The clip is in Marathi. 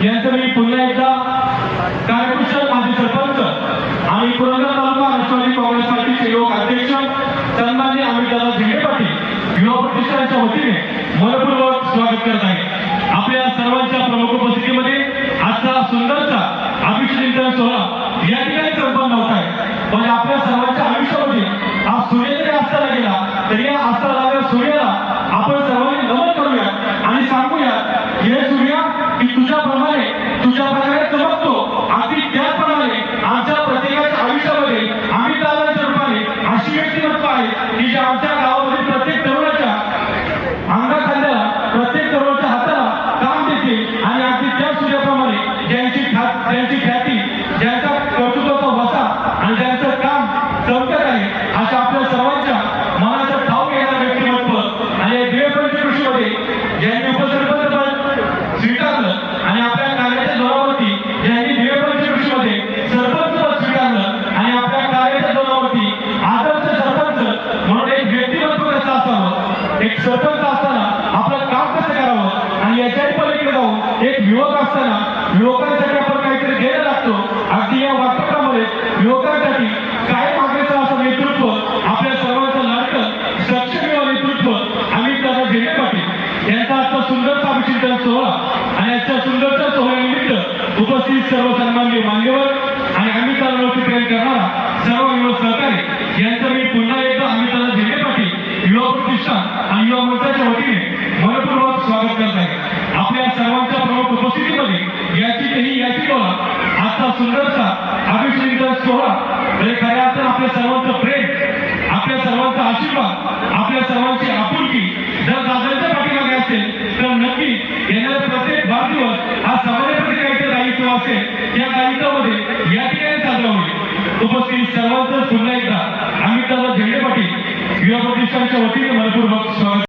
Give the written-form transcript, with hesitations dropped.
यांचं मी पुन्हा एकदा कार्यकुशल माजी सरपंच आणि पुरंदर तालुका राष्ट्रवादी काँग्रेस पार्टीचे लोक अध्यक्ष सन्माननीय अमितदादा झेंडे पाटील युवा प्रतिष्ठानच्या वतीने मनपूर्वक स्वागत करत आहे। आपल्या सर्वांच्या प्रमुख उपस्थितीमध्ये आजचा सुंदरचा अभिषेक सोहळा या ठिकाणी संपन्न होत आहे। पण आपल्या सर्वांच्या आयुष्यामध्ये आज सूर्य जरी अस्ताला गेला तरी या अस्ताला सूर्याला आपण सर्वांनी नमन करूया आणि सांगूया हे सूर्या की तुझ्याप्रमाणे चमकतो, अगदी त्याचप्रमाणे आमच्या प्रत्येकाच्या आयुष्यामध्ये आम्ही दादाच्या रूपाने अशी व्यक्तिमत्व आहे की जे आमच्या गावामध्ये प्रत्येक तरुणाच्या अंगाखांद्याला प्रत्येक तरुणाच्या हाताला काम देते आणि अगदी त्या सूर्याप्रमाणे ज्यांची ख्याती ज्यांचा कर्तृत्वाचा वसा आणि ज्यांचं काम चमकत आहे अशा आपल्या सर्वांच्या मनाचा ठाव घेणारा व्यक्तिमत्व आणि देवपंच कृषीमध्ये ज्यांनी उपसरपंच पद स्वीकारलं आणि आपल्या कार्याच्या जोरावरती ज्यांनी देवपंच कृषीमध्ये सरपंच पद स्वीकारलं आणि आपल्या कार्याच्या जोरावरती आदर्श सरपंच म्हणून एक व्यक्तिमत्व कसं असावं, एक सरपंच असताना आपलं काम कसं करावं आणि याच्याही पलीकडे जाऊन एक युवक असताना युवकांसाठी आपण काहीतरी द्यायला लागतो। अगदी या वाटपामध्ये युवकांसाठी काय मागायचं असं नेतृत्व आपल्या सर्वांचं लाडकं सक्षम युवा नेतृत्व अमितदादा झेंडे पाटील यांचा आजचा सुंदरचा अभिषेक सोहळा आणि आजच्या सुंदरच्या सोहळ्यानिमित्त उपस्थित सर्व सन्माननीय मान्यवर आणि अमितदादांवरती प्रेम करणारा सर्व युवा सहकारी यांचं मी पुन्हा एकदा अमितदादा झेंडे पाटील युवा प्रतिष्ठान आणि युवा मंचाच्या वतीने मनपूर्वक स्वागत करत आहे। आपल्या सर्वांच्या प्रमुख उपस्थितीमध्ये याची बोला आजचा सुंदरचा अभिषेक सोहळा खऱ्या अर्थानं आपल्या सर्वांचं प्रेम, आपल्या सर्वांचा आशीर्वाद, आपल्या सर्वांची आपुलकी जर दादांच्या पाठीमागे असेल तर नक्की येणारा प्रत्येक वाढदिवस हा समाजाप्रती काहीतरी दायित्व असेल, या दायित्वामध्ये या ठिकाणी साजरा होईल। उपस्थित सर्वांचं पुन्हा एकदा अमितदादा झेंडे पाटील युवा प्रतिष्ठानच्या वतीने मनपूर्वक स्वागत।